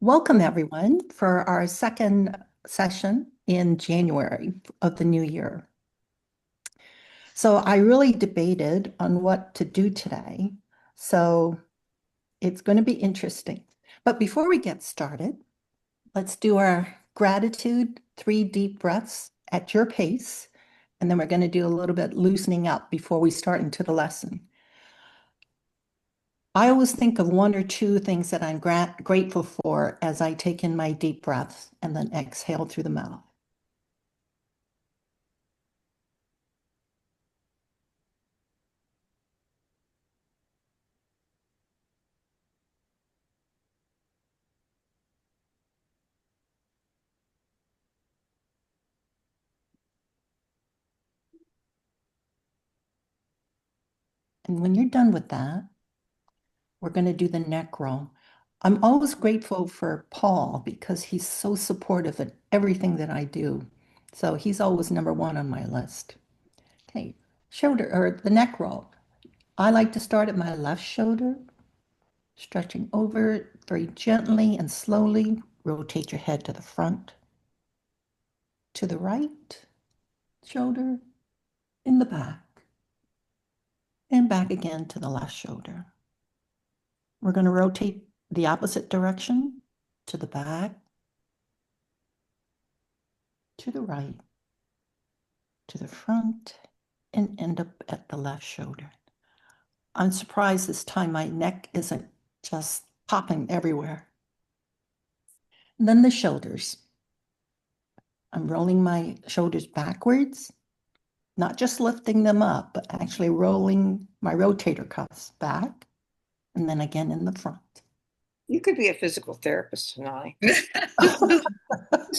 Welcome, everyone, for our second session in January of the new year. So I really debated on what to do today. So it's going to be interesting. But before we get started, let's do our gratitude, 3 deep breaths at your pace. And then we're going to do a little bit loosening up before we start into the lesson. I always think of 1 or 2 things that I'm grateful for as I take in my deep breaths and then exhale through the mouth. And when you're done with that, we're going to do the neck roll. I'm always grateful for Paul because he's so supportive of everything that I do. So he's always number 1 on my list. Okay, shoulder or the neck roll. I like to start at my left shoulder, stretching over very gently and slowly. Rotate your head to the front, to the right shoulder, in the back, and back again to the left shoulder. We're going to rotate the opposite direction to the back, to the right, to the front, and end up at the left shoulder. I'm surprised this time my neck isn't just popping everywhere. And then the shoulders. I'm rolling my shoulders backwards, not just lifting them up, but actually rolling my rotator cuffs back and then again in the front. You could be a physical therapist tonight. This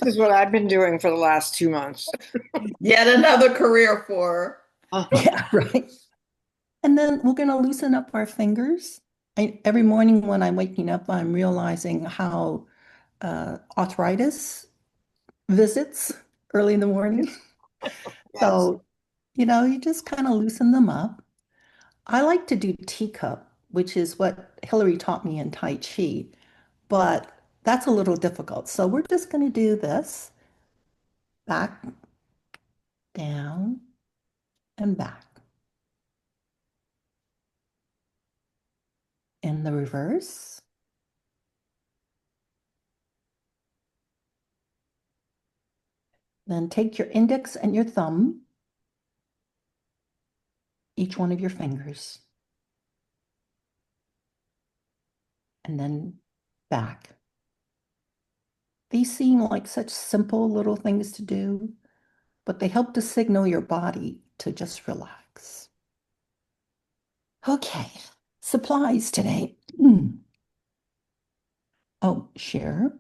is what I've been doing for the last 2 months. Yet another career for her. Yeah, right. And then we're going to loosen up our fingers. Every morning when I'm waking up, I'm realizing how arthritis visits early in the morning. So, you just kind of loosen them up. I like to do teacup, which is what Hillary taught me in Tai Chi, but that's a little difficult. So we're just going to do this back, down, and back. In the reverse. Then take your index and your thumb, each one of your fingers, and then back. These seem like such simple little things to do, but they help to signal your body to just relax. Okay, supplies today. Oh, share.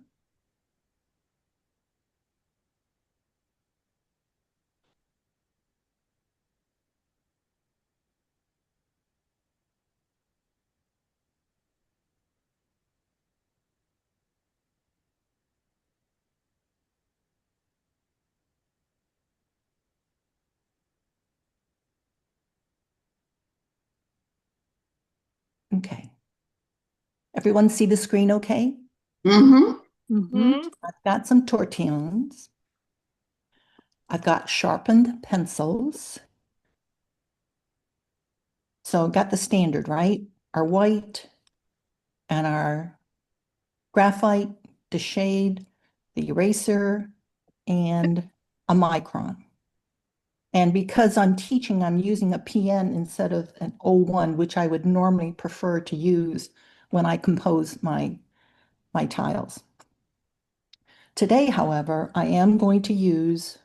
Okay. Everyone see the screen okay? I've got some tortillons. I've got sharpened pencils. So got the standard, right? Our white and our graphite, the shade, the eraser, and a micron. And because I'm teaching, I'm using a PN instead of an O1, which I would normally prefer to use when I compose my tiles. Today, however, I am going to use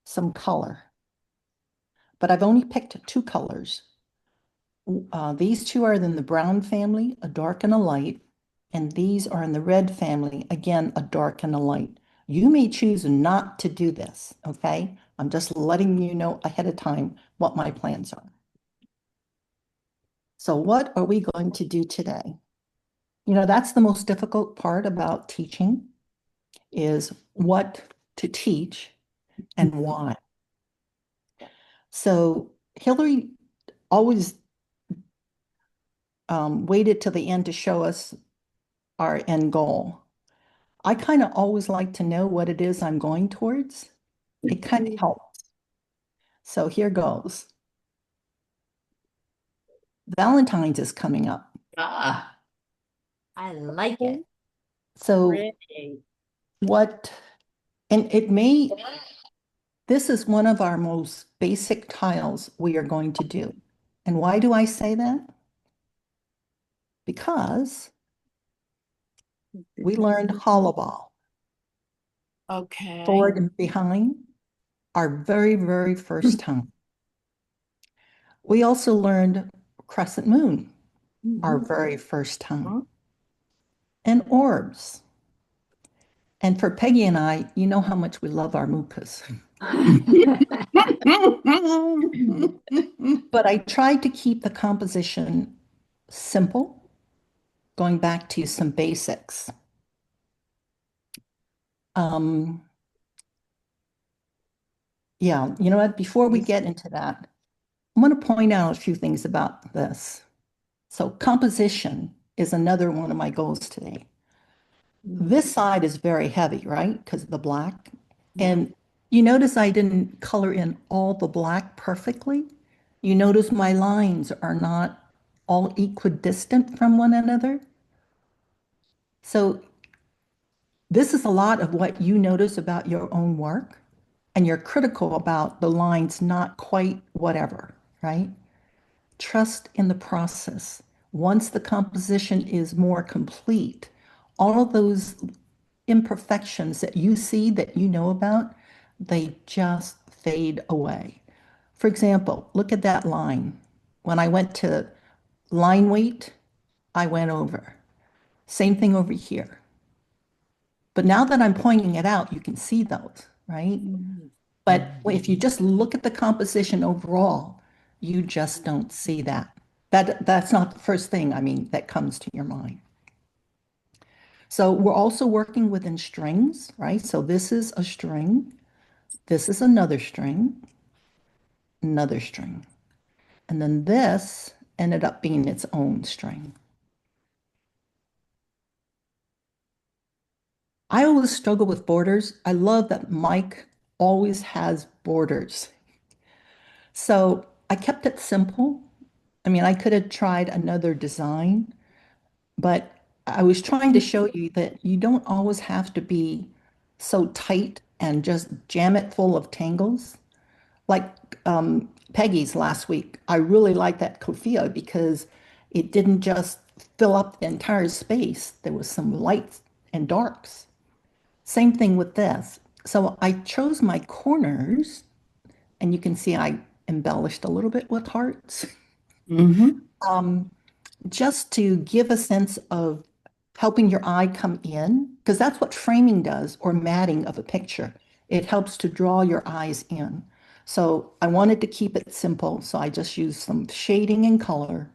some color, but I've only picked 2 colors. These 2 are in the brown family, a dark and a light, and these are in the red family, again, a dark and a light. You may choose not to do this, okay? I'm just letting you know ahead of time what my plans are. So what are we going to do today? That's the most difficult part about teaching is what to teach and why. So Hillary always waited till the end to show us our end goal. I kind of always like to know what it is I'm going towards. It kind of helps. So here goes. Valentine's is coming up. Ah, I like it. So Pretty. and this is one of our most basic tiles we are going to do. And why do I say that? Because we learned hollow ball, Okay. forward and behind, our very, very first time. We also learned crescent moon, our very first time, and orbs. And for Peggy and I, you know how much we love our mukas. But I tried to keep the composition simple, going back to some basics. Yeah, you know what? Before we get into that, I'm going to point out a few things about this. So composition is another one of my goals today. This side is very heavy, right? Because of the black. And you notice I didn't color in all the black perfectly. You notice my lines are not all equidistant from one another. So this is a lot of what you notice about your own work, and you're critical about the lines not quite whatever, right? Trust in the process. Once the composition is more complete, all of those imperfections that you see that you know about, they just fade away. For example, look at that line. When I went to line weight, I went over. Same thing over here. But now that I'm pointing it out, you can see those, right? But if you just look at the composition overall, you just don't see that. That's not the first thing, I mean, that comes to your mind. So we're also working within strings, right? So this is a string. This is another string, another string. And then this ended up being its own string. I always struggle with borders. I love that Mike always has borders. So I kept it simple. I mean, I could have tried another design, but I was trying to show you that you don't always have to be so tight and just jam it full of tangles. Like Peggy's last week, I really liked that kofia because it didn't just fill up the entire space. There was some lights and darks. Same thing with this. So I chose my corners, and you can see I embellished a little bit with hearts. Just to give a sense of helping your eye come in, because that's what framing does, or matting of a picture. It helps to draw your eyes in. So I wanted to keep it simple, so I just used some shading and color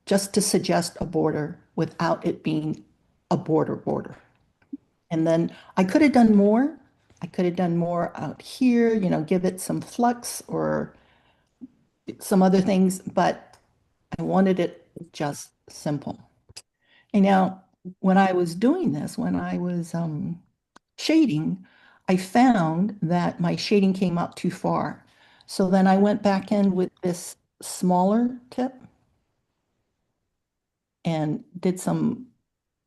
just to suggest a border without it being a border. And then I could have done more. I could have done more out here, give it some flux or some other things, but I wanted it just simple. And now, when I was doing this, when I was shading, I found that my shading came up too far. So then I went back in with this smaller tip and did some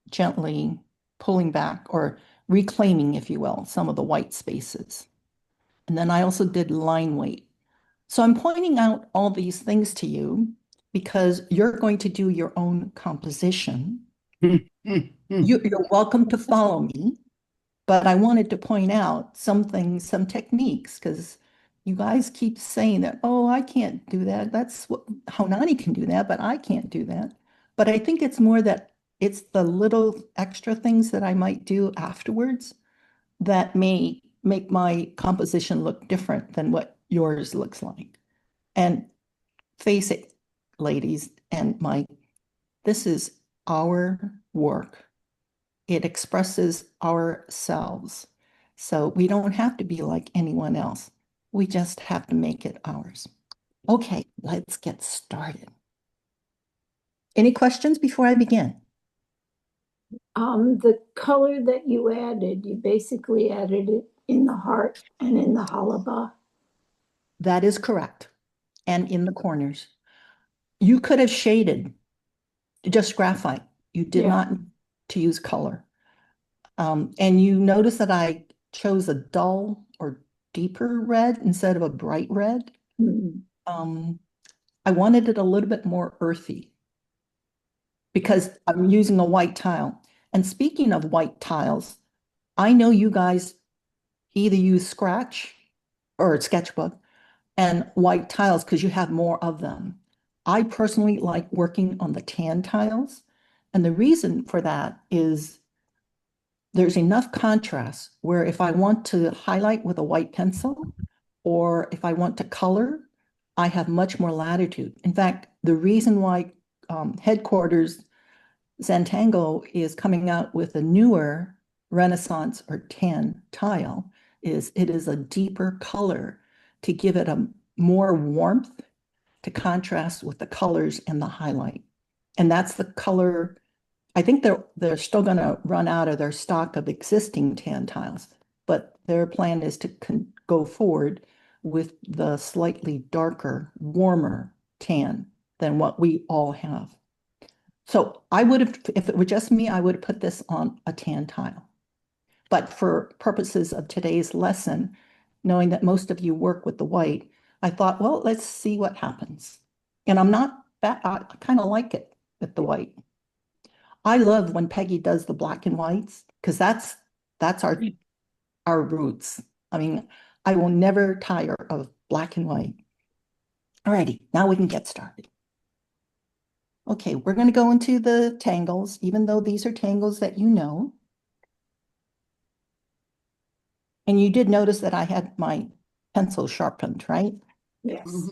gently pulling back or reclaiming, if you will, some of the white spaces. And then I also did line weight. So I'm pointing out all these things to you because you're going to do your own composition. You're welcome to follow me, but I wanted to point out some things, some techniques, because you guys keep saying that, oh, I can't do that. That's what Haunani can do that, but I can't do that. But I think it's more that it's the little extra things that I might do afterwards that may make my composition look different than what yours looks like. And face it, ladies and Mike, this is our work. It expresses ourselves. So we don't have to be like anyone else. We just have to make it ours. Okay, let's get started. Any questions before I begin? The color that you added, you basically added it in the heart and in the halaba. That is correct. And in the corners. You could have shaded just graphite. You did Yeah. not need to use color. And you notice that I chose a dull or deeper red instead of a bright red. Mhm. I wanted it a little bit more earthy because I'm using a white tile. And speaking of white tiles, I know you guys either use Scratch or Sketchbook and white tiles because you have more of them. I personally like working on the tan tiles. And the reason for that is there's enough contrast where if I want to highlight with a white pencil or if I want to color, I have much more latitude. In fact, the reason why headquarters Zentangle is coming out with a newer Renaissance or tan tile is it is a deeper color to give it a more warmth to contrast with the colors and the highlight. And that's the color. I think they're still going to run out of their stock of existing tan tiles, but their plan is to go forward with the slightly darker, warmer tan than what we all have. So I would have, if it were just me, I would have put this on a tan tile. But for purposes of today's lesson, knowing that most of you work with the white, I thought, well, let's see what happens. And I'm not that, I kind of like it with the white. I love when Peggy does the black and whites because that's our roots. I mean, I will never tire of black and white. Alrighty, now we can get started. Okay, we're going to go into the tangles, even though these are tangles that you know. And you did notice that I had my pencil sharpened, right? Yes.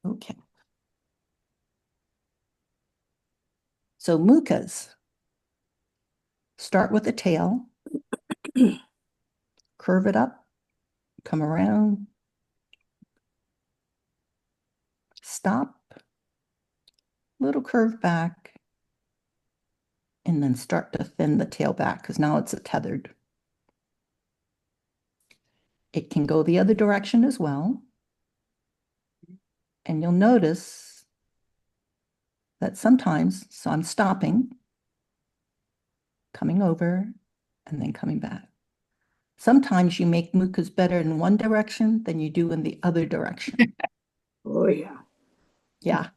Okay. So mucas. Start with the tail, curve it up, come around, stop, little curve back, and then start to thin the tail back because now it's tethered. It can go the other direction as well. And you'll notice that sometimes, so I'm stopping, coming over, and then coming back. Sometimes you make mucas better in one direction than you do in the other direction. Oh, yeah. Yeah.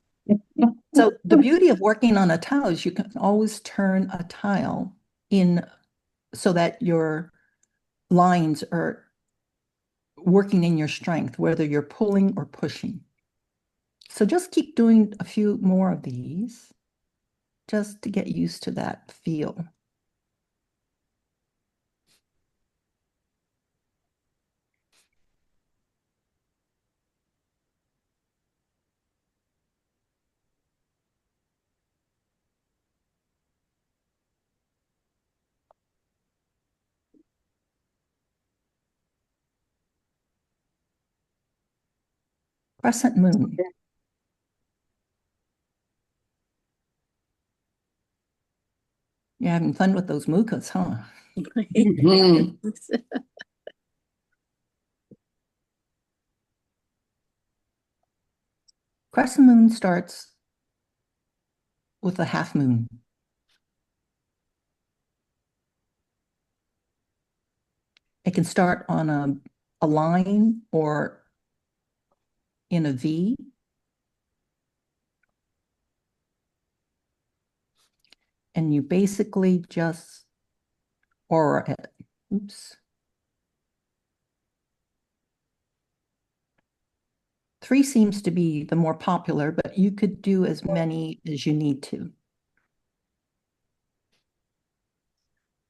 So the beauty of working on a tile is you can always turn a tile in so that your lines are working in your strength, whether you're pulling or pushing. So just keep doing a few more of these just to get used to that feel. Crescent moon. You're having fun with those mucas, huh? Mhm. Crescent moon starts with a half moon. It can start on a line or in a V. And you basically just aura it. Oops. 3 seems to be the more popular, but you could do as many as you need to.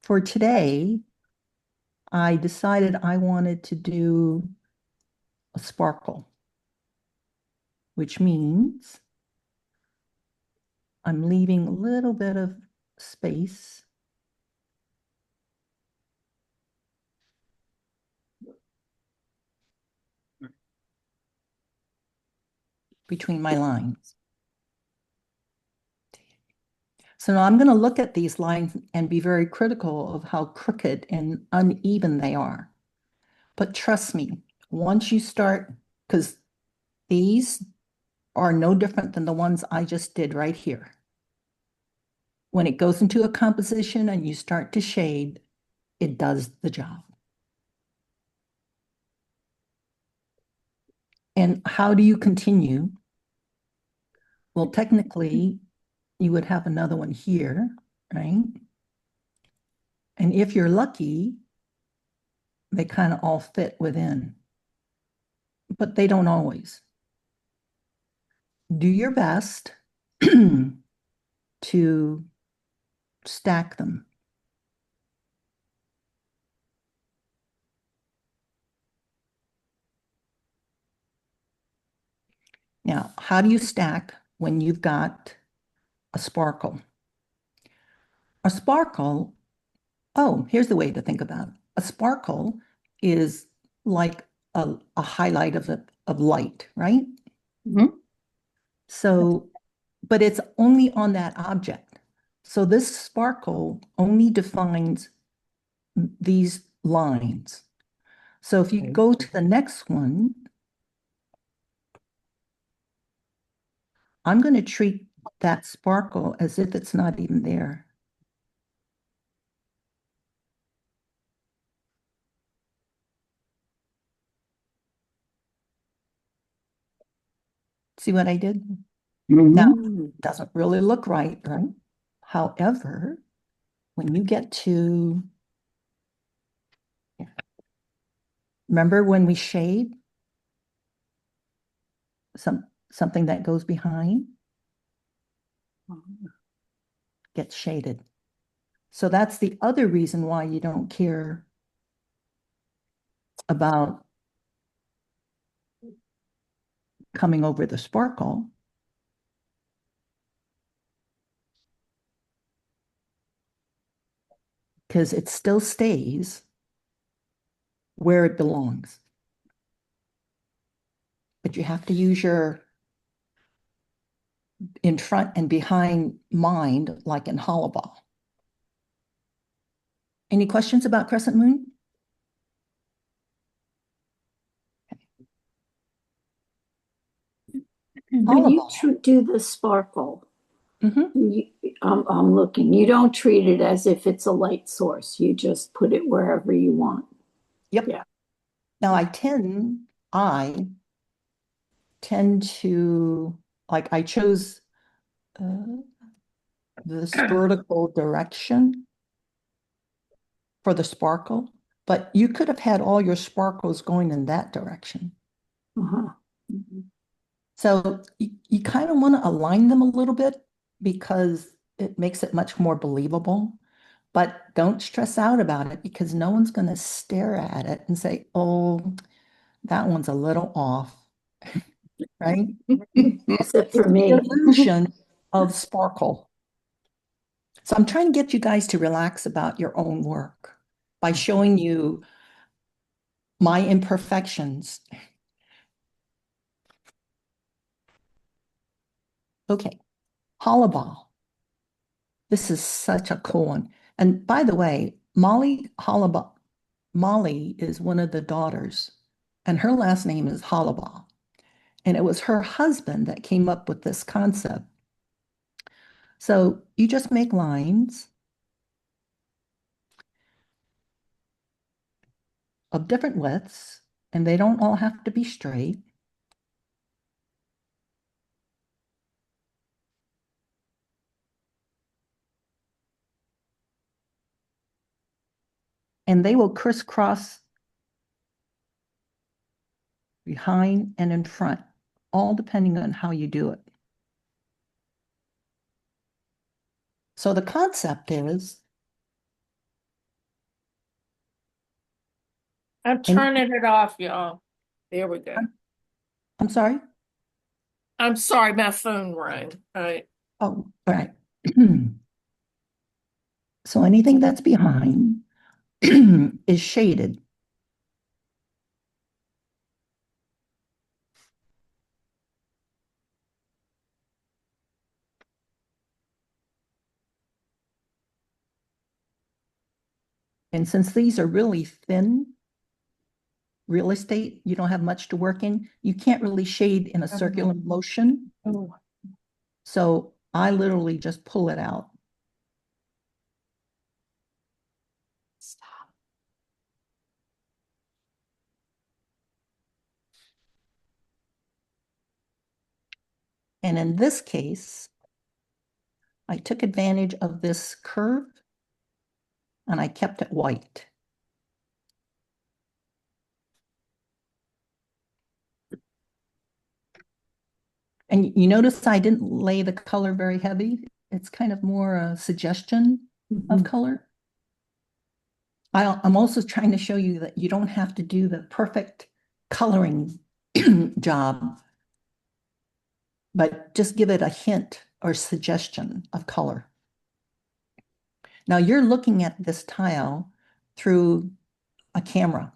For today, I decided I wanted to do a sparkle, which means I'm leaving a little bit of space between my lines. So now I'm going to look at these lines and be very critical of how crooked and uneven they are. But trust me, once you start, because these are no different than the ones I just did right here. When it goes into a composition and you start to shade, it does the job. And how do you continue? Well, technically, you would have another one here, right? And if you're lucky, they kind of all fit within, but they don't always. Do your best to stack them. Now, how do you stack when you've got a sparkle? A sparkle, oh, here's the way to think about it. A sparkle is like a highlight of light, right? Mhm. So, but it's only on that object. So this sparkle only defines these lines. So if you go to the next one, I'm going to treat that sparkle as if it's not even there. See what I did? Now, it doesn't really look right, right? However, when you get to, remember when we shade something that goes behind gets shaded. So that's the other reason why you don't care about coming over the sparkle. Because it still stays where it belongs. But you have to use your in front and behind mind like in Hollabah. Any questions about Crescent Moon? When you Hollabah. do the sparkle, Mhm. I'm looking, you don't treat it as if it's a light source. You just put it wherever you want. Yep. Yeah. Now I tend to, like I chose this vertical direction for the sparkle, but you could have had all your sparkles going in that direction. Uh-huh. So you kind of want to align them a little bit because it makes it much more believable. But don't stress out about it because no one's going to stare at it and say, oh, that one's a little off, right? Except for It's the me. illusion of sparkle. So I'm trying to get you guys to relax about your own work by showing you my imperfections. Okay, Hollabah. This is such a cool one. And by the way, Molly is one of the daughters, and her last name is Hollabah. And it was her husband that came up with this concept. So you just make lines of different widths, and they don't all have to be straight. And they will crisscross behind and in front, all depending on how you do it. So the concept is, I'm turning it off, y'all. There we go. I'm sorry? I'm sorry, my phone rang. All right. Oh, all right. So anything that's behind is shaded. And since these are really thin real estate, you don't have much to work in, you can't really shade in a circular motion. Oh, So I literally just pull it out. stop. And in this case, I took advantage of this curve and I kept it white. And you notice I didn't lay the color very heavy. It's kind of more a suggestion of color. I'm also trying to show you that you don't have to do the perfect coloring job, but just give it a hint or suggestion of color. Now you're looking at this tile through a camera.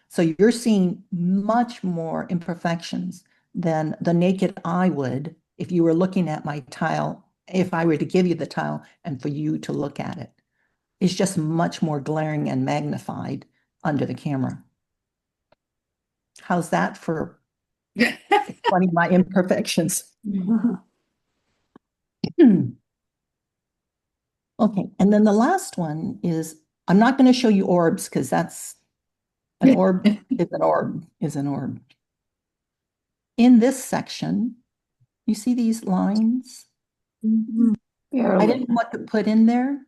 So you're seeing much more imperfections than the naked eye would if you were looking at my tile, if I were to give you the tile and for you to look at it. It's just much more glaring and magnified under the camera. How's that for explaining my imperfections? Okay, and then the last one is, I'm not going to show you orbs because that's, an orb is an orb is an orb. In this section, you see these lines? I Barely. didn't know what to put in there,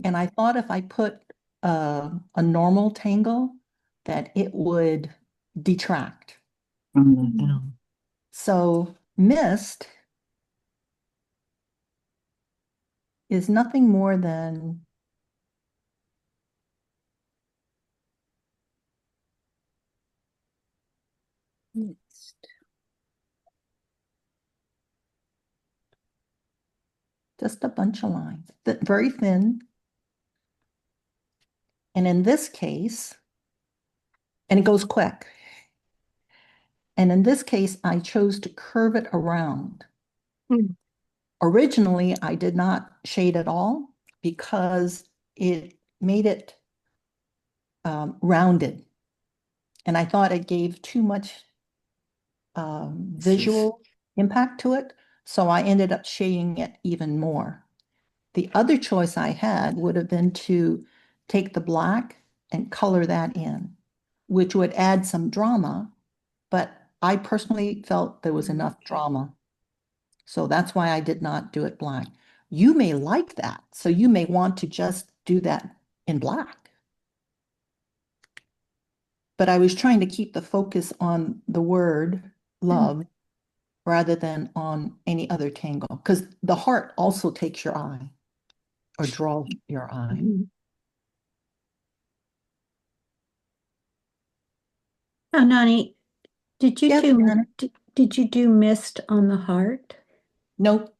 and I thought if I put a normal tangle, that it would detract. So mist is nothing more than just a bunch of lines, very thin. And in this case, and it goes quick. And in this case, I chose to curve it around. Originally, I did not shade at all because it made it rounded. And I thought it gave too much visual impact to it. So I ended up shading it even more. The other choice I had would have been to take the black and color that in, which would add some drama, but I personally felt there was enough drama. So that's why I did not do it black. You may like that, so you may want to just do that in black. But I was trying to keep the focus on the word love rather than on any other tangle, because the heart also takes your eye or draws your eye. Oh, Nani, did you Yes, do Janet. did you do mist on the heart? Nope.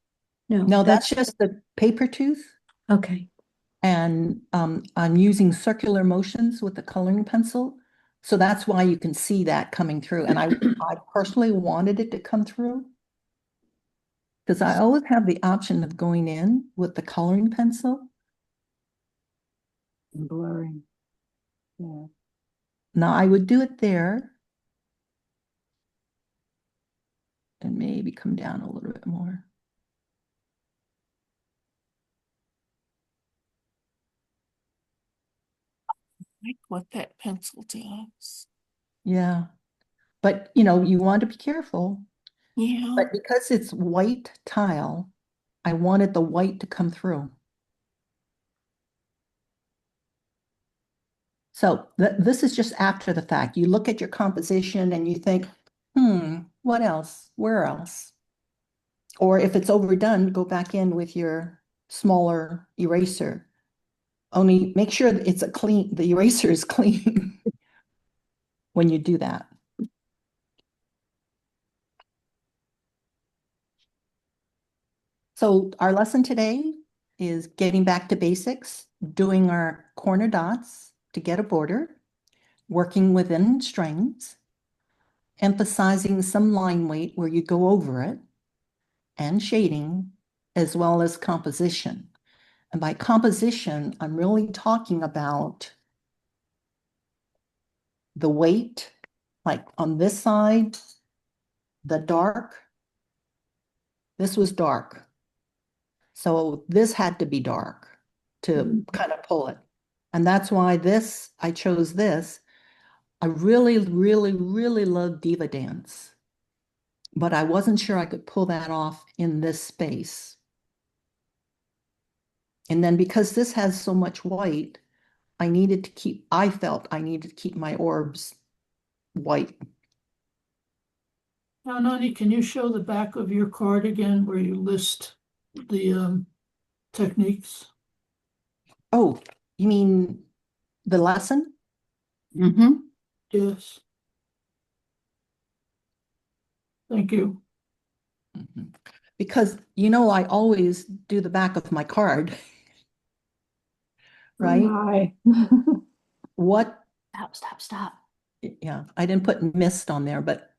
No, No, that's just the paper tooth. okay. And I'm using circular motions with the coloring pencil. So that's why you can see that coming through. And I personally wanted it to come through because I always have the option of going in with the coloring pencil. And blurring. Yeah. Now I would do it there and maybe come down a little bit more. Like what that pencil does. Yeah. But you want to be careful. Yeah. But because it's white tile, I wanted the white to come through. So this is just after the fact. You look at your composition and you think, what else? Where else? Or if it's overdone, go back in with your smaller eraser. Only make sure that the eraser is clean when you do that. So our lesson today is getting back to basics, doing our corner dots to get a border, working within strings, emphasizing some line weight where you go over it, and shading, as well as composition. And by composition, I'm really talking about the weight, like on this side, the dark. This was dark. So this had to be dark to kind of pull it. And that's why I chose this. I really, really, really love Diva Dance, but I wasn't sure I could pull that off in this space. And then because this has so much white, I felt I needed to keep my orbs white. Now, Nani, can you show the back of your card again where you list the techniques? Oh, you mean the lesson? Mm-hmm. Yes. Thank you. Mhm. Because, I always do the back of my card, right? My. What, Stop. yeah, I didn't put mist on there, but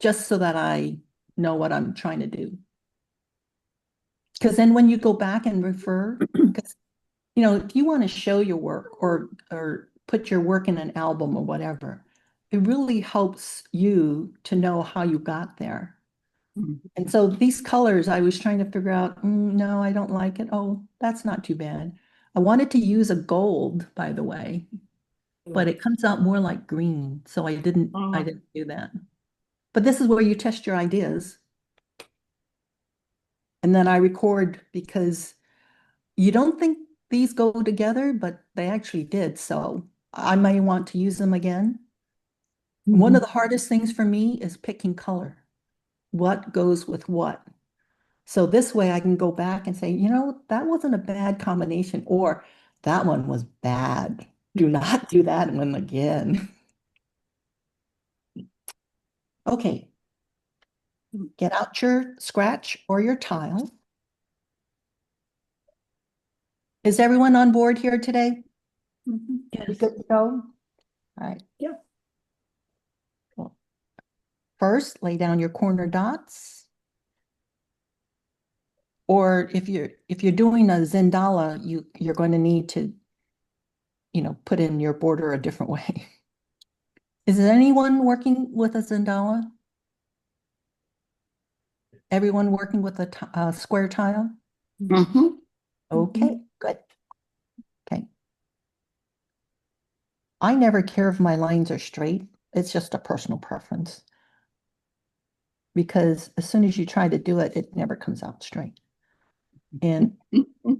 just so that I know what I'm trying to do. Because then when you go back and refer, because, if you want to show your work or put your work in an album or whatever, it really helps you to know how you got there. And so these colors, I was trying to figure out, no, I don't like it. Oh, that's not too bad. I wanted to use a gold, by the way, but it comes out more like green. So I didn't do that. But this is where you test your ideas. And then I record because you don't think these go together, but they actually did. So I may want to use them again. One of the hardest things for me is picking color. What goes with what? So this way I can go back and say, that wasn't a bad combination, or that one was bad. Do not do that one again. Okay. Get out your scratch or your tile. Is everyone on board here today? We Yes. good to go? All right. Yep. Cool. First, lay down your corner dots. Or if you're doing a Zendala, you're going to need to, put in your border a different way. Is anyone working with a Zendala? Everyone working with a square tile? Mm-hmm. Okay, good. Okay. I never care if my lines are straight. It's just a personal preference. Because as soon as you try to do it, it never comes out straight. And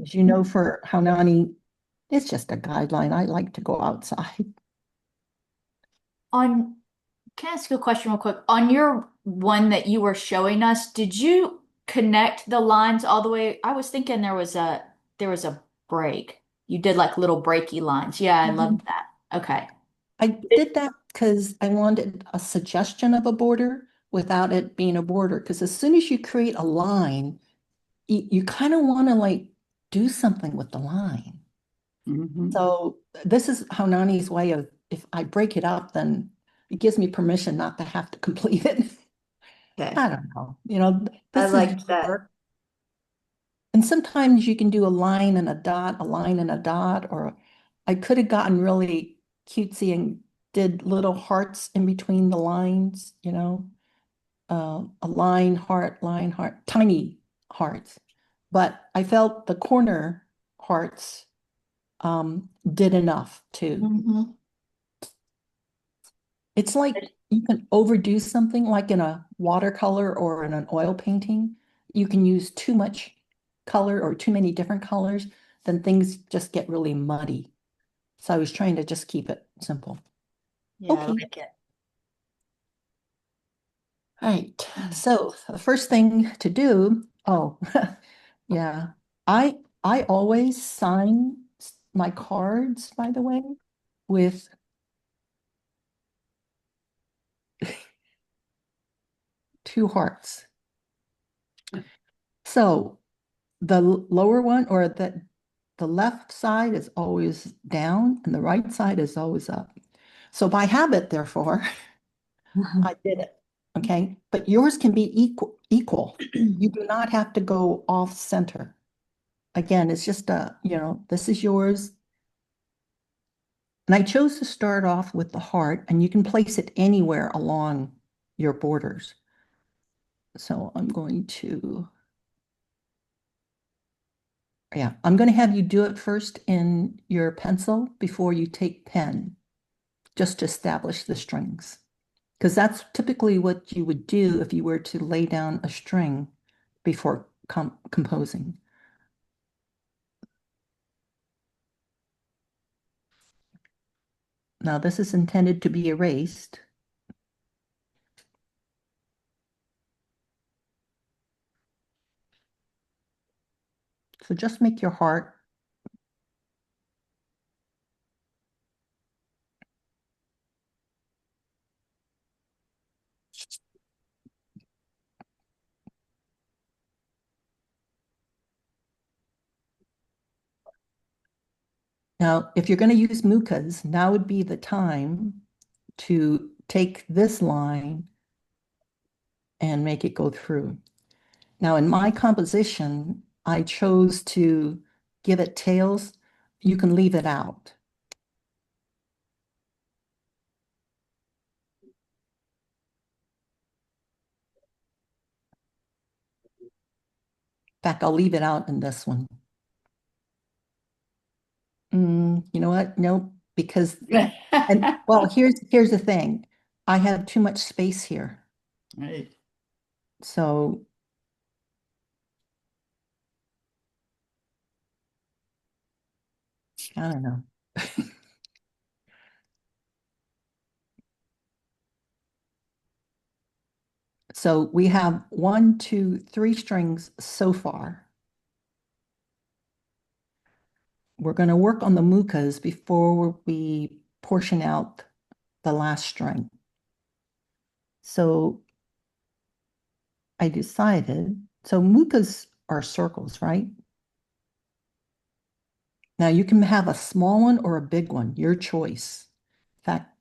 as you know, for Haunani, it's just a guideline. I like to go outside. Can I ask you a question real quick? On your one that you were showing us, did you connect the lines all the way? I was thinking there was a break. You did like little breaky lines. Yeah, I loved that. Okay. I did that because I wanted a suggestion of a border without it being a border. Because as soon as you create a line, you kind of want to like do something with the line. Mm-hmm. So this is Haunani's way of, if I break it up, then it gives me permission not to have to complete it. Okay. I don't know, I this is liked that. work. And sometimes you can do a line and a dot, or I could have gotten really cutesy and did little hearts in between the lines, a line, heart, tiny hearts. But I felt the corner hearts did enough too. Mhm. It's like you can overdo something like in a watercolor or in an oil painting. You can use too much color or too many different colors, then things just get really muddy. So I was trying to just keep it simple. Yeah, I Okay. like it. All right. So the first thing to do, yeah, I always sign my cards, by the way, with two hearts. So the lower one, or the left side is always down and the right side is always up. So by habit, therefore, I did it. Okay. But yours can be equal. You do not have to go off center. again, it's just this is yours. And I chose to start off with the heart, and you can place it anywhere along your borders. So I'm going to have you do it first in your pencil before you take pen, just to establish the strings. Because that's typically what you would do if you were to lay down a string before composing. Now this is intended to be erased. So just make your heart. Now, if you're going to use mucas, now would be the time to take this line and make it go through. Now, in my composition, I chose to give it tails. You can leave it out. In fact, I'll leave it out in this one. You know what? Nope, because well, here's the thing. I have too much space here. Right. So I don't know. So we have 1, 2, 3 strings so far. We're going to work on the mucas before we portion out the last string. So I decided, so mucas are circles, right? Now you can have a small one or a big one, your choice. In fact,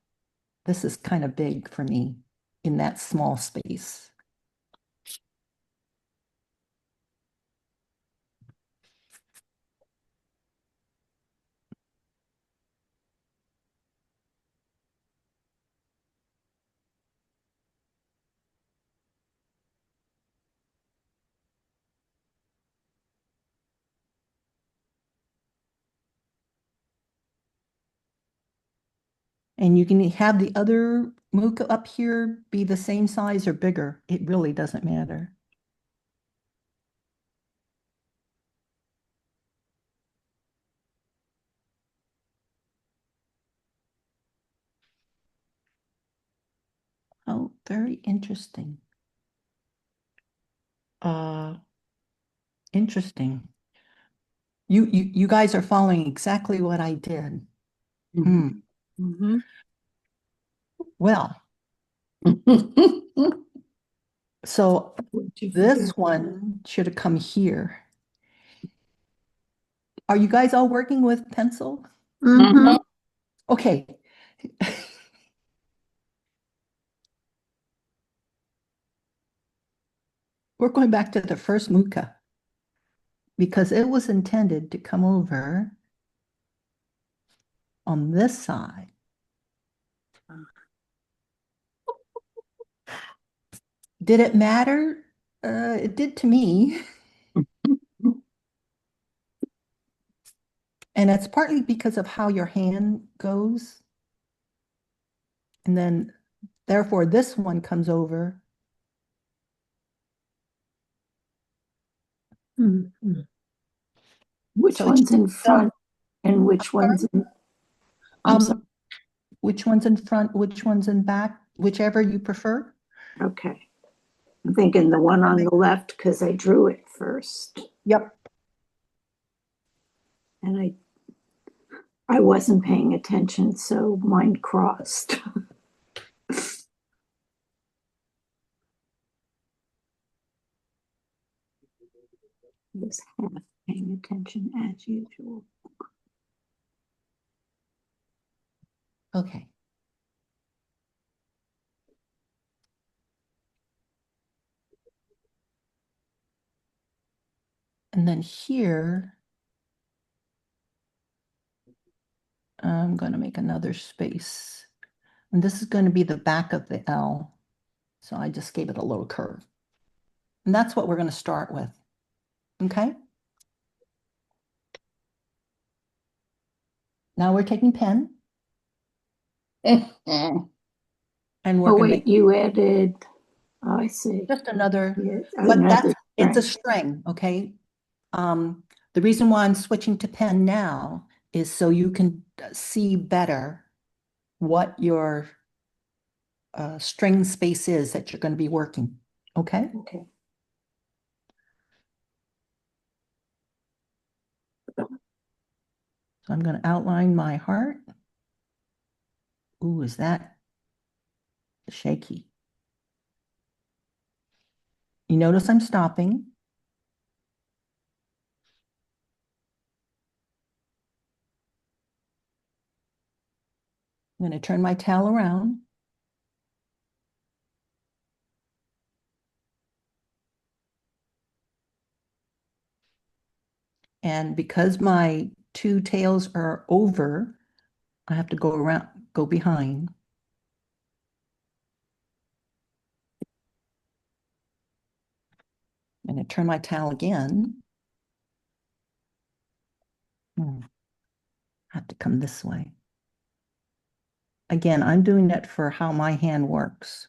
this is kind of big for me in that small space. And you can have the other muca up here be the same size or bigger. It really doesn't matter. Oh, very interesting. Interesting. You guys are following exactly what I did. Mm-hmm. Well, so this one should have come here. Are you guys all working with pencil? Mhm. Okay. We're going back to the first muca because it was intended to come over on this side. Did it matter? It did to me. And it's partly because of how your hand goes. And then, therefore, this one comes over. Mhm. Which So one's in front and which one's in, I'm sorry. Which one's in front, which one's in back, whichever you prefer. Okay. I'm thinking the one on the left because I drew it first Yep. and I wasn't paying attention, so mine crossed. Was half paying attention as usual. Okay. And then here, I'm going to make another space. And this is going to be the back of the L. So I just gave it a little curve. And that's what we're going to start with. Okay? Now we're taking pen and we're Oh, going to wait, you added, I see. just another, Yeah, but another it's a string. string, okay? The reason why I'm switching to pen now is so you can see better what your string space is that you're going to be working, okay? Okay. So I'm going to outline my heart. Ooh, is that shaky? You notice I'm stopping. I'm going to turn my towel around. And because my two tails are over, I have to go around, go behind. I'm going to turn my towel again. I have to come this way. Again, I'm doing that for how my hand works.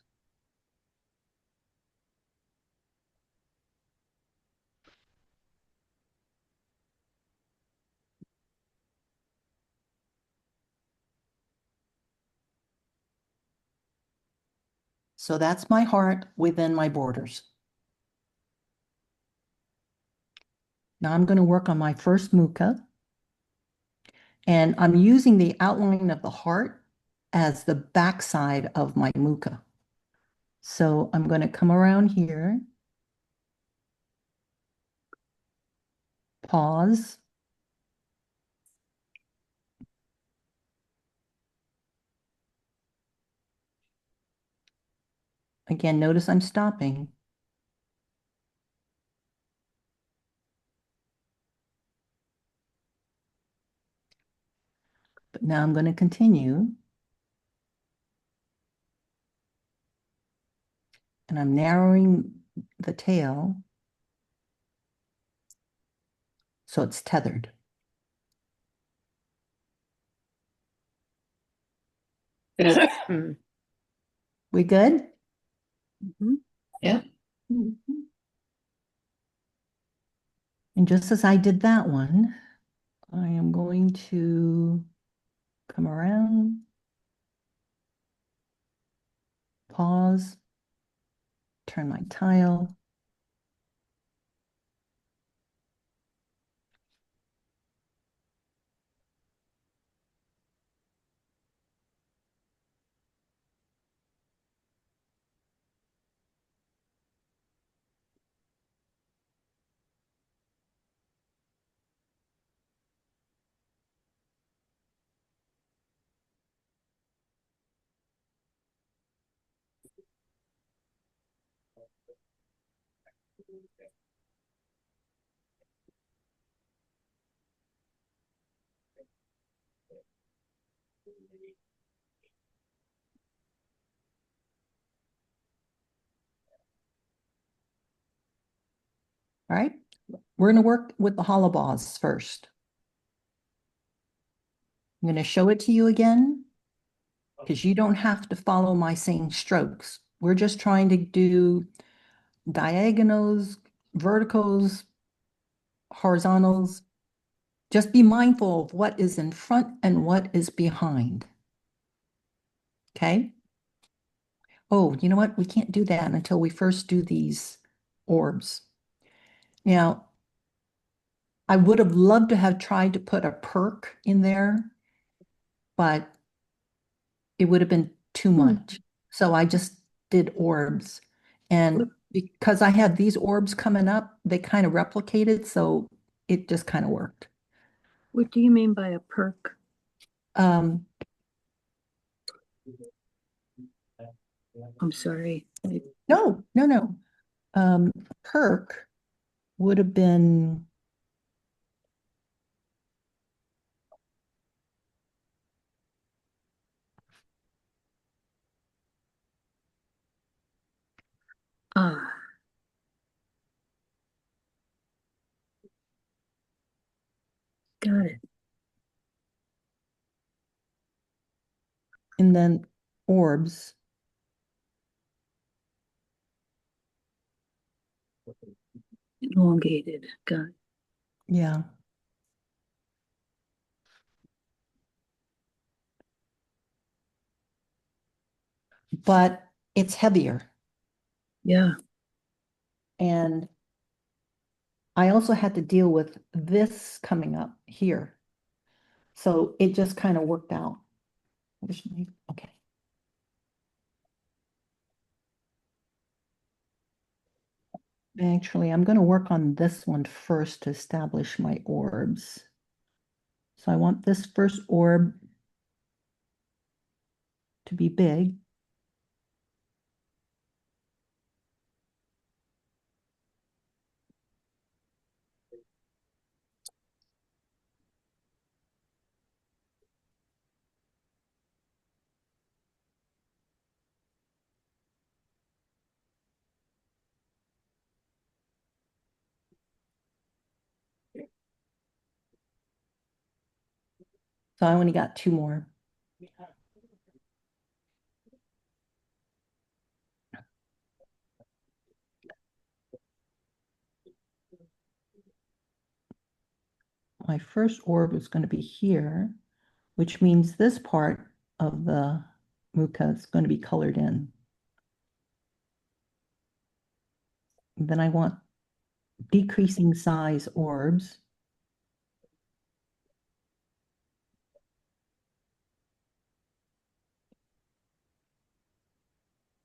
So that's my heart within my borders. Now I'm going to work on my first muka. And I'm using the outline of the heart as the backside of my muka. So I'm going to come around here, pause. Again, notice I'm stopping. But now I'm going to continue. And I'm narrowing the tail so it's tethered. We good? Yeah. And just as I did that one, I am going to come around, pause, turn my tile. All right, we're going to work with the hollow balls first. I'm going to show it to you again because you don't have to follow my same strokes. We're just trying to do diagonals, verticals, horizontals. Just be mindful of what is in front and what is behind. Okay? Oh, you know what? We can't do that until we first do these orbs. Now, I would have loved to have tried to put a perk in there, but it would have been too much. So I just did orbs. And because I had these orbs coming up, they kind of replicated, so it just kind of worked. What do you mean by a perk? Um, I'm sorry. no. Perk would have been Got it. And then orbs. Elongated. Got it. Yeah. But it's heavier. Yeah. And I also had to deal with this coming up here. So it just kind of worked out. Okay. Actually, I'm going to work on this one first to establish my orbs. So I want this first orb to be big. So I only got 2 more. My first orb is going to be here, which means this part of the muka is going to be colored in. And then I want decreasing size orbs.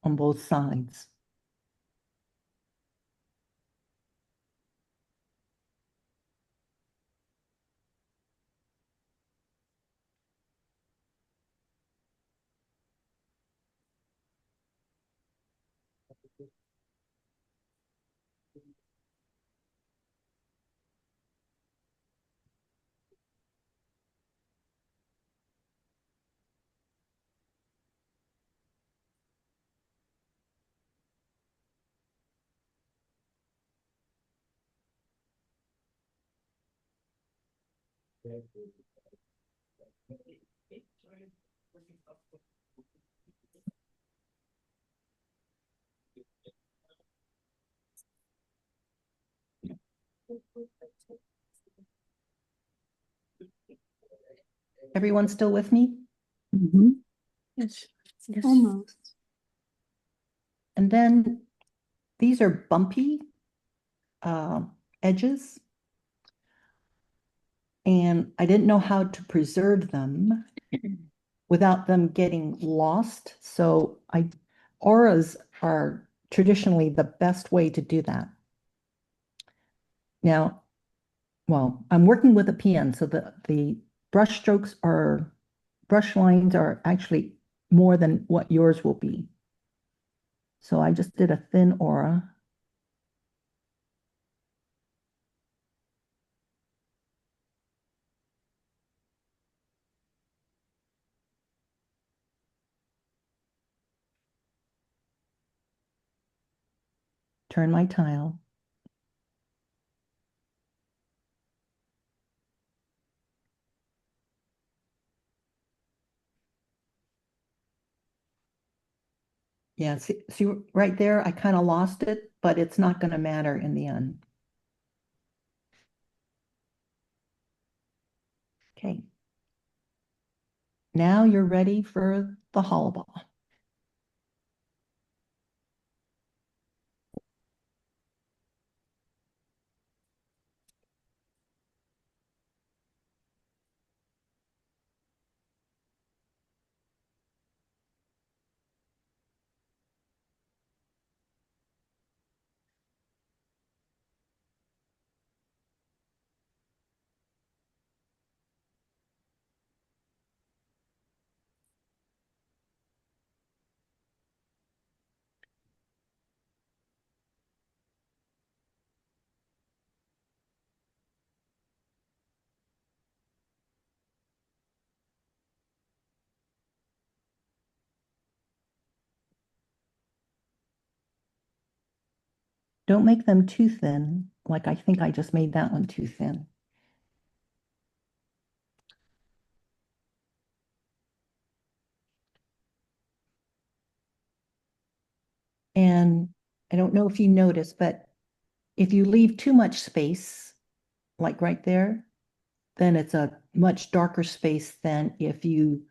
On both sides. Everyone still with me? Mm-hmm. Yes. Yes. Almost. And then these are bumpy edges. And I didn't know how to preserve them without them getting lost. So auras are traditionally the best way to do that. Now, well, I'm working with a pen, so the brush lines are actually more than what yours will be. So I just did a thin aura. Turn my tile. Yeah, see right there, I kind of lost it, but it's not going to matter in the end. Okay. Now you're ready for the hollow ball. Don't make them too thin, like I think I just made that one too thin. And I don't know if you noticed, but if you leave too much space, like right there, then it's a much darker space than if you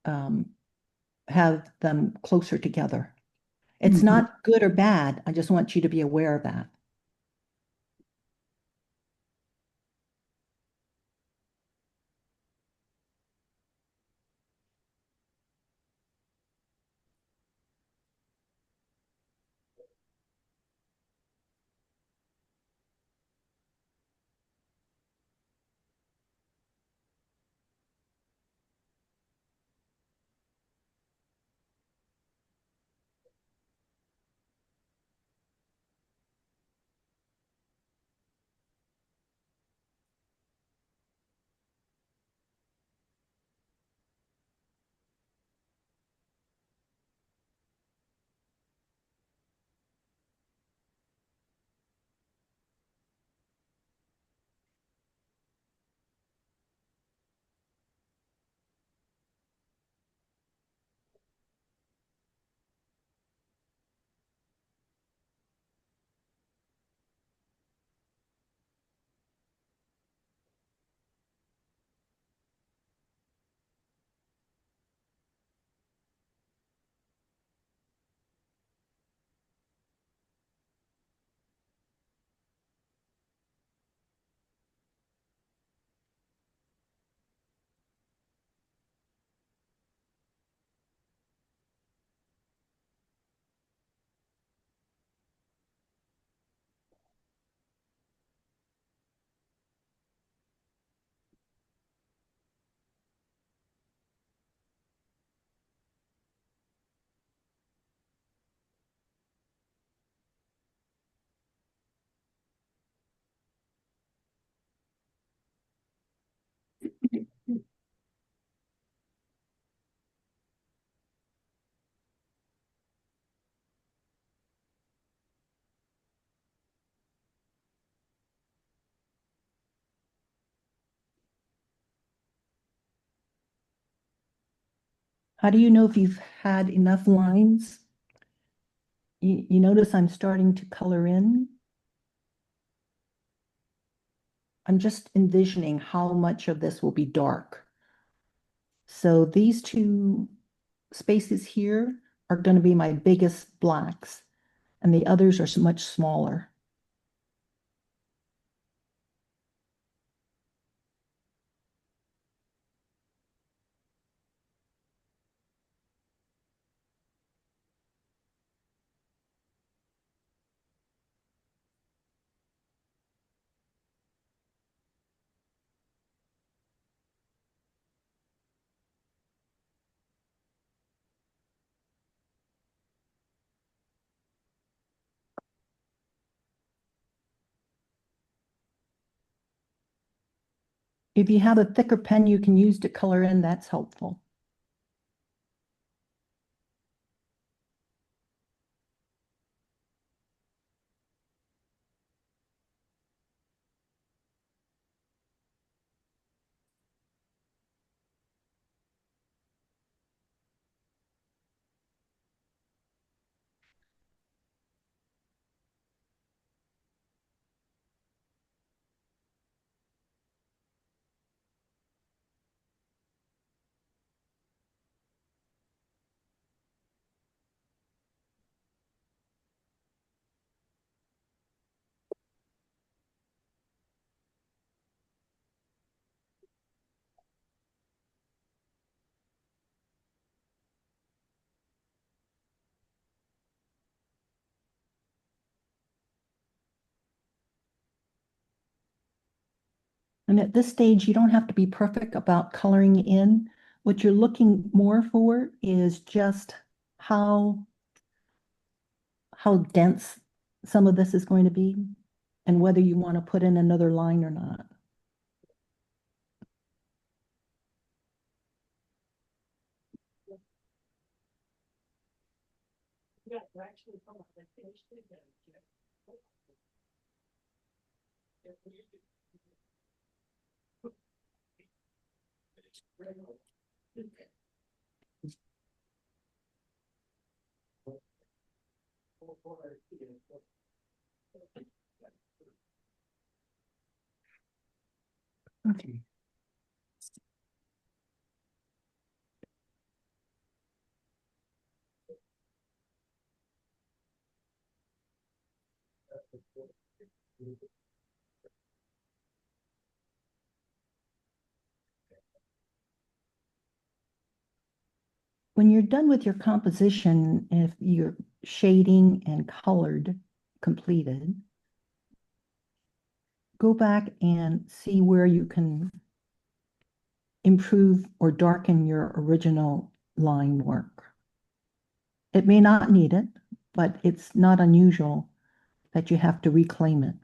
have them closer together. It's Mhm. not good or bad. I just want you to be aware of that. How do you know if you've had enough lines? You notice I'm starting to color in. I'm just envisioning how much of this will be dark. So these two spaces here are going to be my biggest blacks, and the others are much smaller. If you have a thicker pen you can use to color in, that's helpful. And at this stage, you don't have to be perfect about coloring in. What you're looking more for is just how dense some of this is going to be and whether you want to put in another line or not. Okay. When you're done with your composition, if your shading and colored completed, go back and see where you can improve or darken your original line work. It may not need it, but it's not unusual that you have to reclaim it.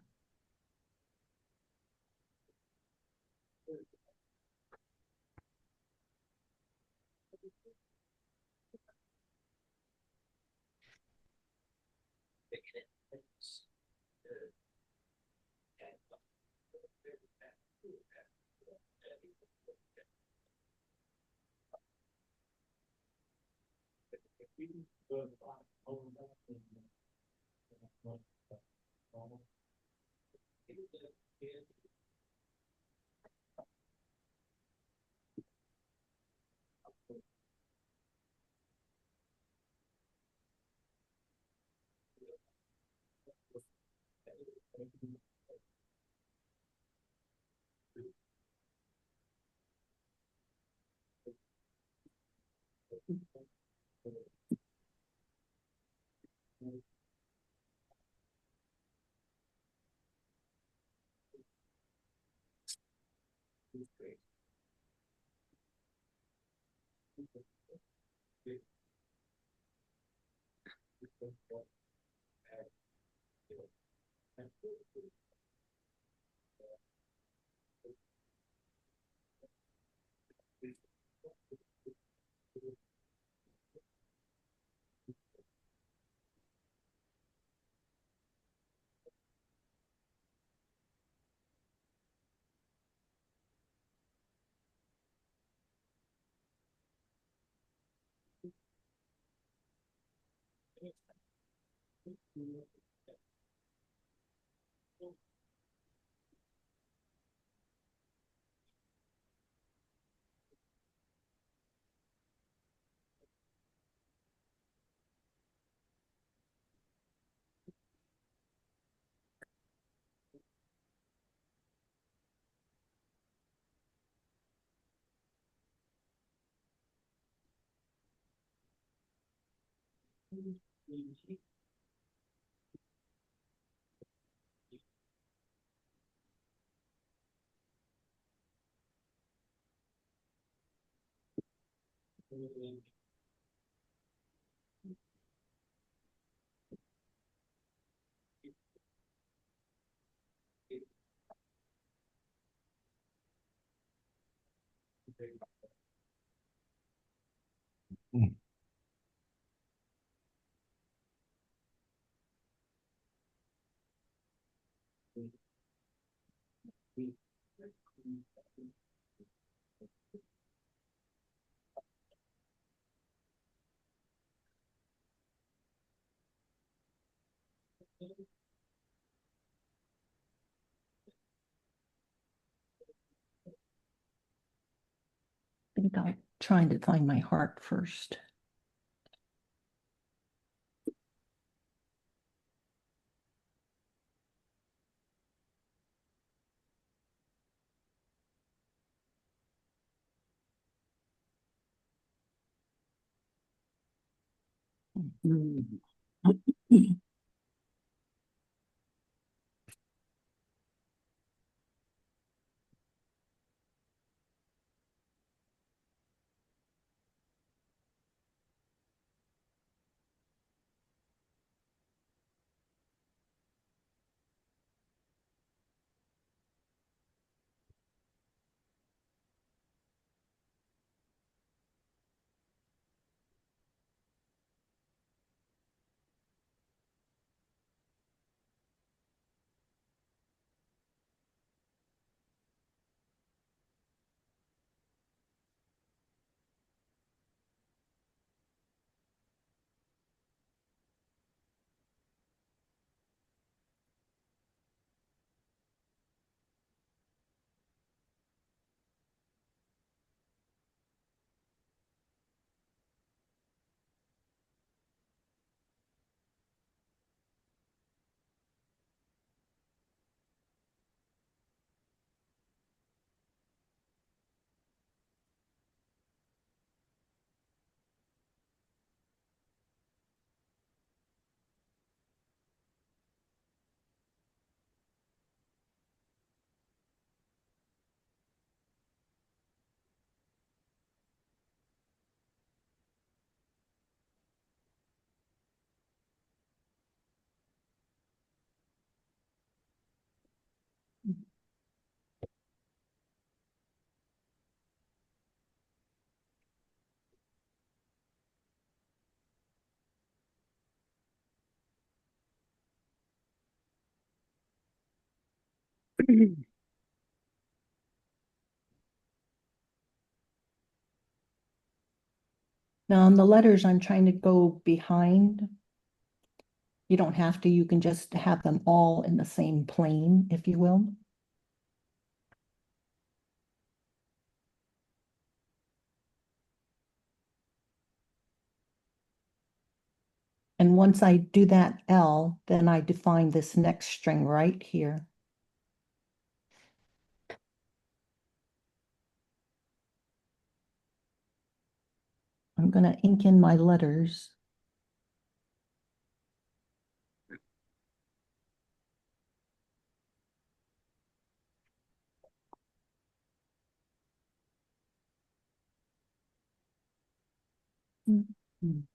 I think I'm trying to find my heart first. Mm. Now on the letters, I'm trying to go behind. You don't have to, you can just have them all in the same plane, if you will. And once I do that L, then I define this next string right here. I'm going to ink in my letters. Mhm.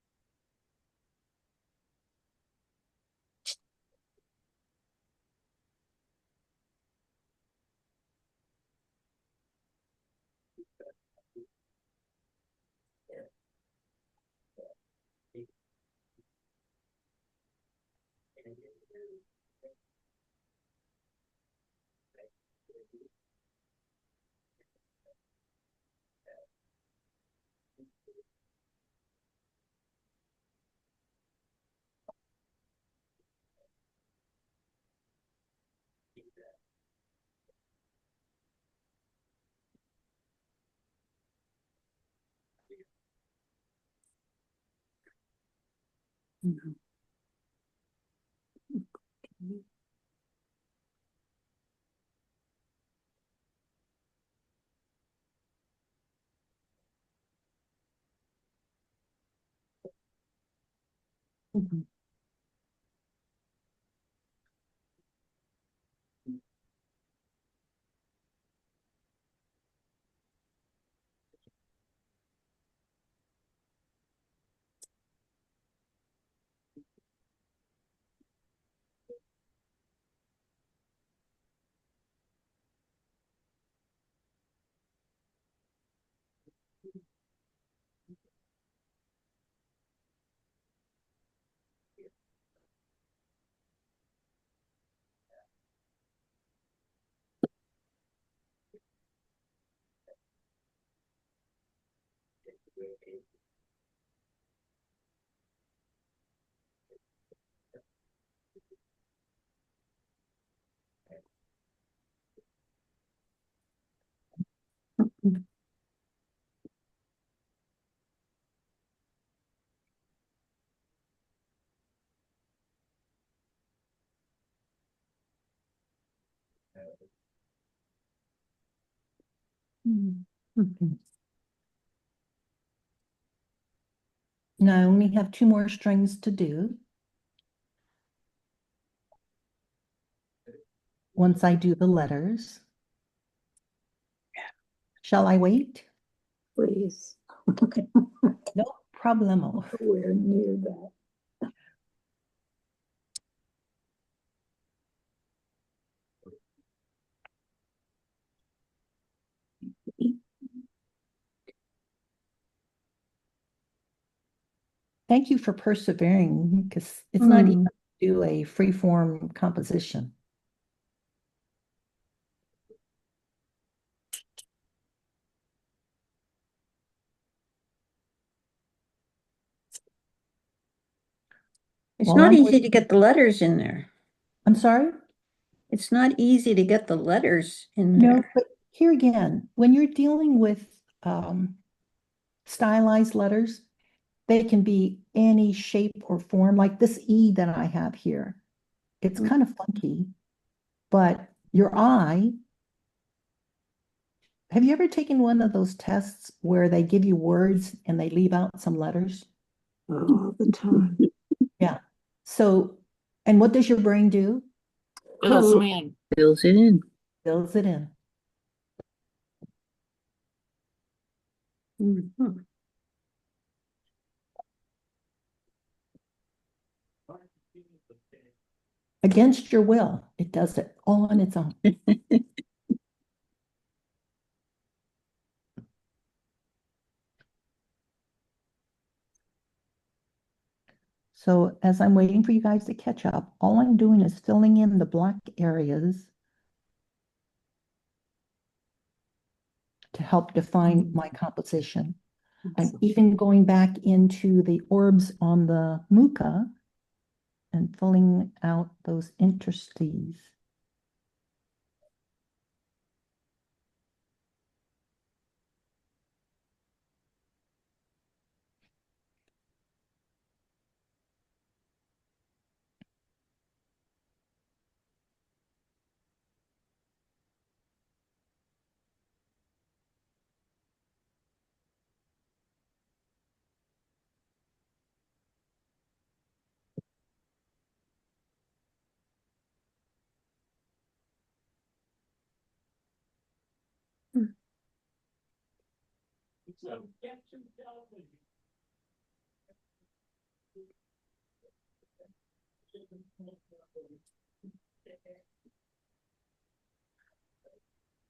Mhm. Mhm. Now I only have 2 more strings to do. Once I do the letters. Shall I wait? Please. No problemo. Nowhere near that. Thank you for persevering because it's not easy Mm. to do a free-form composition. It's Well, not I'm easy to get the letters in there. I'm sorry? It's not easy to get the letters in No, there. but here again, when you're dealing with stylized letters, they can be any shape or form, like this E that I have here. It's Mm. kind of funky, but your I, have you ever taken one of those tests where they give you words and they leave out some letters? All the time. Yeah. So, and what does your brain do? Fills Oh, them in. Fills it in. Fills it in. Mhm. Against your will, it does it all on its own. So as I'm waiting for you guys to catch up, all I'm doing is filling in the black areas to help define my composition. I'm even going back into the orbs on the muca and filling out those interstices.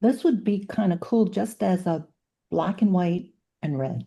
This would be kind of cool just as a black and white and red.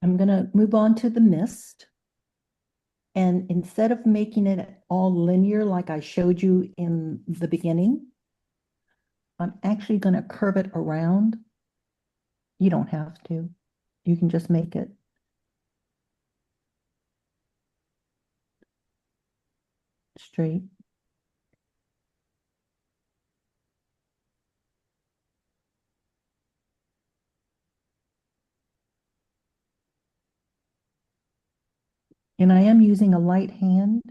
I'm going to move on to the mist. And instead of making it all linear like I showed you in the beginning, I'm actually going to curve it around. You don't have to. You can just make it straight. And I am using a light hand.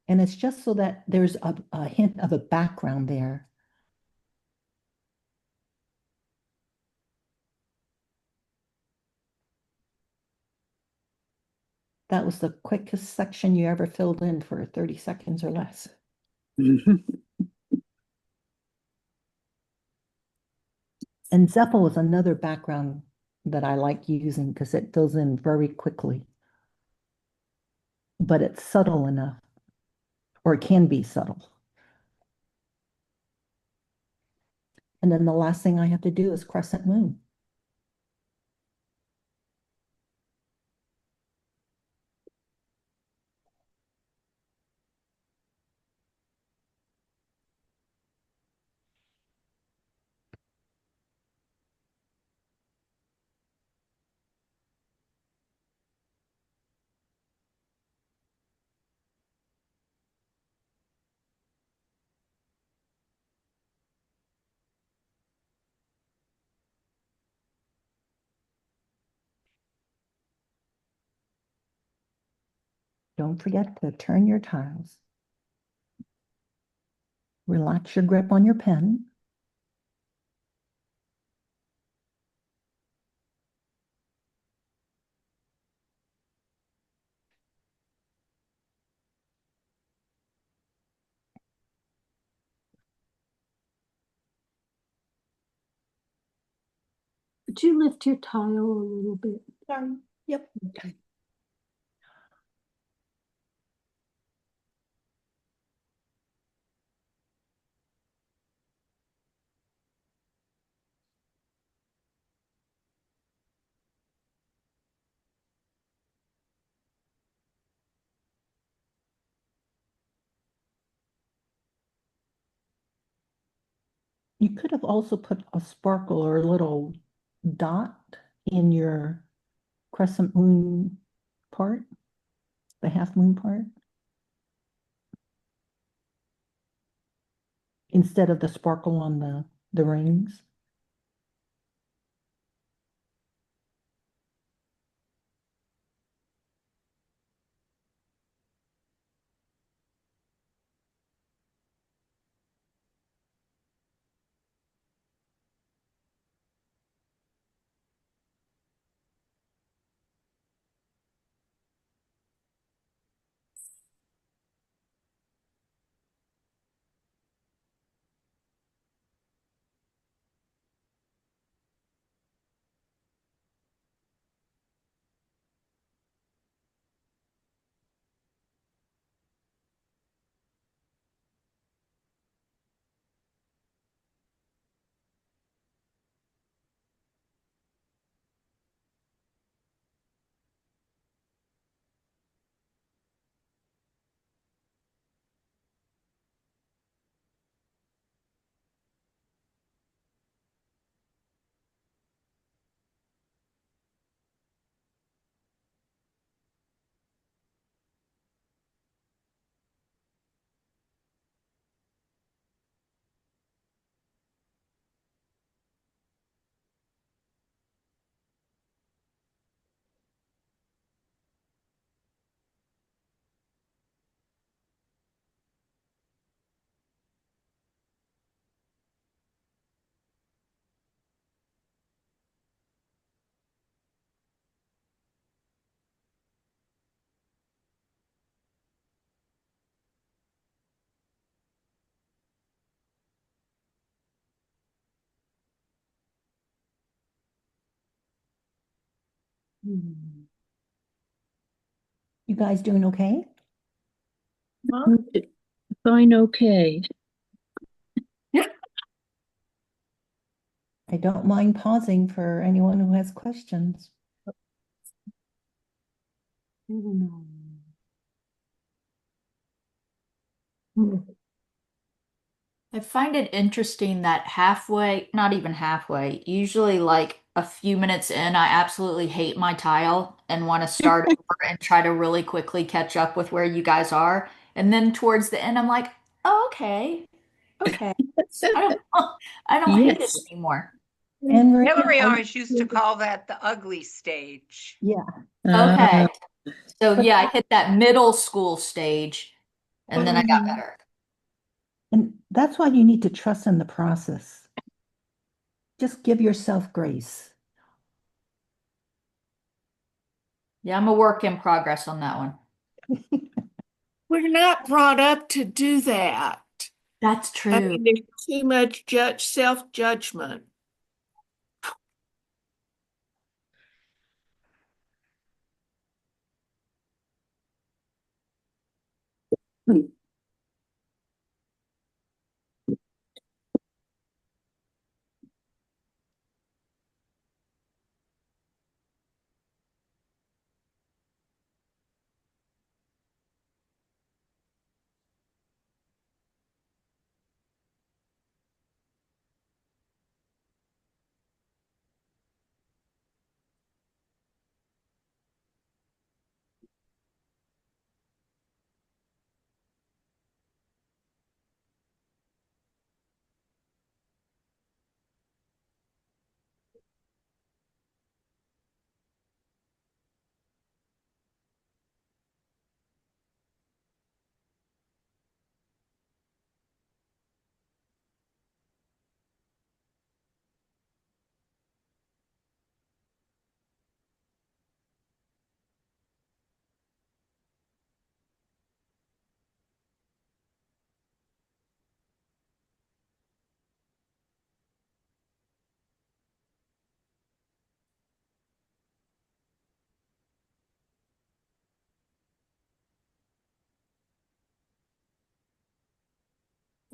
And it's just so that there's a hint of a background there. That was the quickest section you ever filled in for 30 seconds or less. And Zeppel is another background that I like using because it fills in very quickly. But it's subtle enough, or it can be subtle. And then the last thing I have to do is crescent moon. Don't forget to turn your tiles. Relax your grip on your pen. Could you lift your tile a little bit? Sorry. Yep. You could have also put a sparkle or a little dot in your crescent moon part, the half moon part, instead of the sparkle on the rings. You guys doing okay? Fine, okay. I don't mind pausing for anyone who has questions. I find it interesting that halfway, not even halfway, usually like a few minutes in, I absolutely hate my tile and want to start over and try to really quickly catch up with where you guys are. And then towards the end, I'm like, oh, okay, okay. I don't, I don't hate it Yes. anymore. And Hillary Maria, always used to call that the ugly stage. yeah, Okay. So But- yeah, I hit that middle school stage and then I got better. and that's why you need to trust in the process. Just give yourself grace. Yeah, I'm a work in progress on that one. We're not brought up to do that. That's I true. mean, there's too much self-judgment.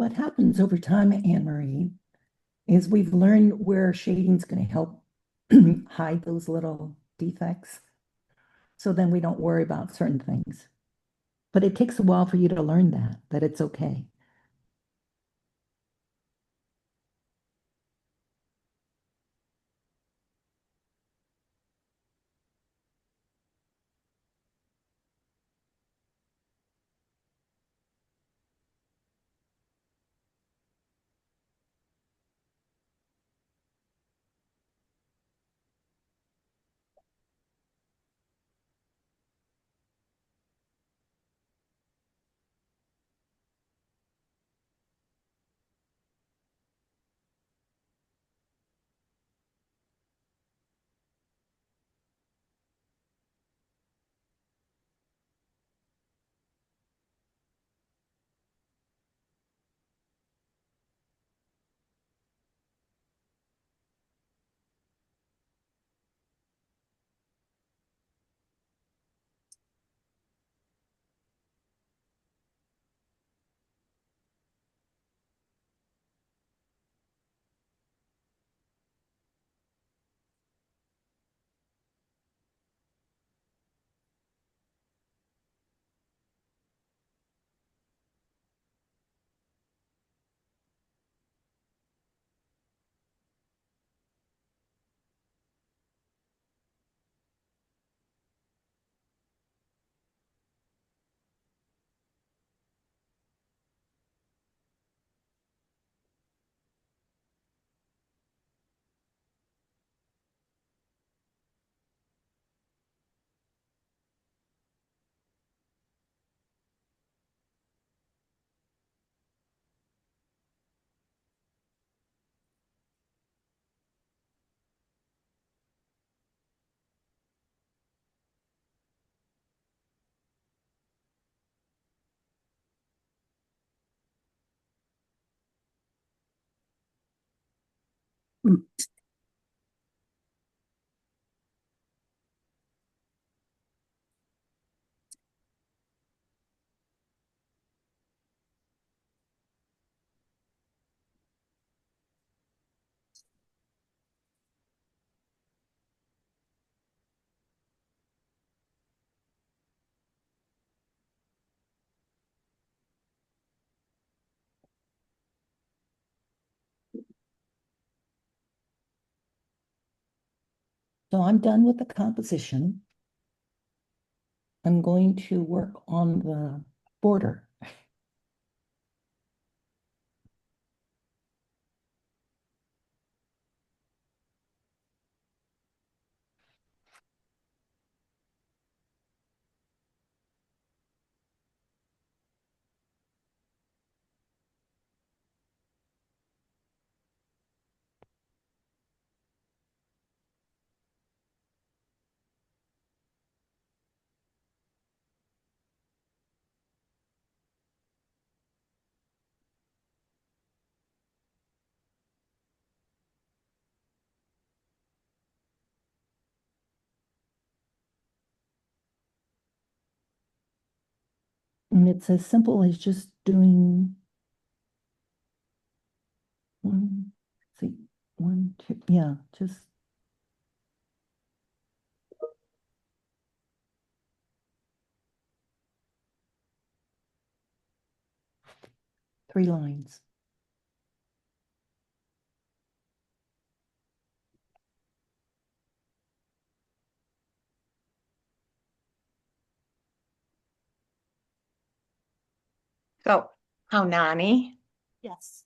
What happens over time, Anne Marie, is we've learned where shading's going to help hide those little defects. So then we don't worry about certain things. But it takes a while for you to learn that it's okay. So I'm done with the composition. I'm going to work on the border. And it's as simple as just doing one, see, one, two, yeah, just three lines. So, Haunani, Yes.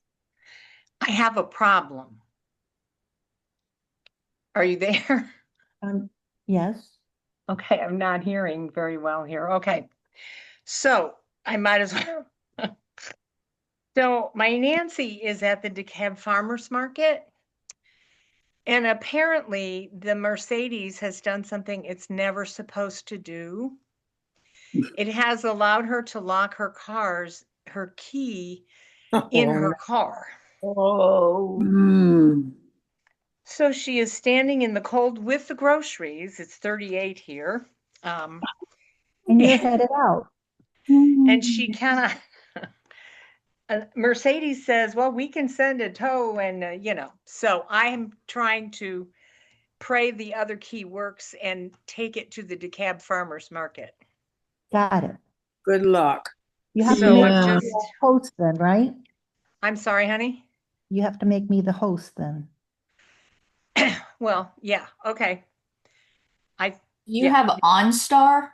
I have a problem. Are you there? Yes. Okay, I'm not hearing very well here. Okay. So I might as well. So my Nancy is at the DeKalb Farmers Market. And apparently the Mercedes has done something it's never supposed to do. It has allowed her to lock her key in her car. Oh, So she is standing in the cold with the groceries. It's 38 here. And you're headed out. And she cannot Mercedes says, well, we can send a tow and, so I am trying to pray the other key works and take it to the DeKalb Farmers Market. Got it. Good luck. You have to So make I'm Yeah. me just, the host then, right? I'm sorry, honey. You have to make me the host then. Well, yeah, okay. You Yeah. have OnStar?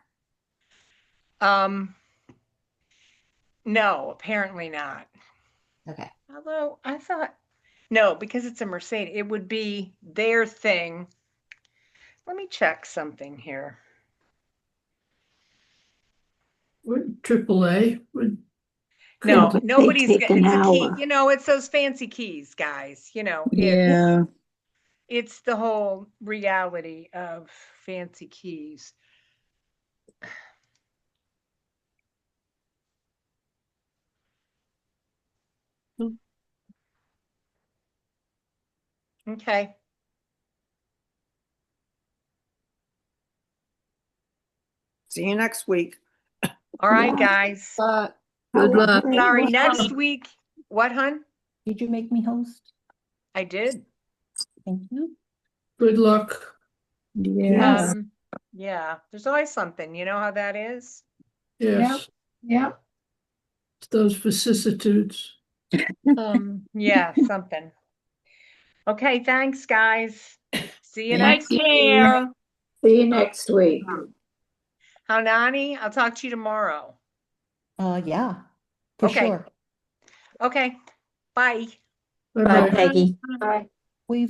No, apparently not. Okay. Although I thought, no, because it's a Mercedes, it would be their thing. Let me check something here. Would AAA would. No, but they nobody's, take an it's a key, hour. it's those fancy keys, guys, Yeah. it's the whole reality of fancy keys. Okay. See you next week. All right, Yeah. guys. Have Good a luck. great Sorry, week. next week. What, hun? Did you make me host? I did. Thank you. Good luck. Yes. Yeah, there's always something. You know how that is? Yes, Yeah. it's those vicissitudes. Yeah, something. Okay, thanks, guys. See you Thank next Take week. care. See you next week. Hanani, I'll talk to you tomorrow. Yeah, for Okay. sure. Okay, bye. Bye, Bye-bye. Peggy. Bye. We've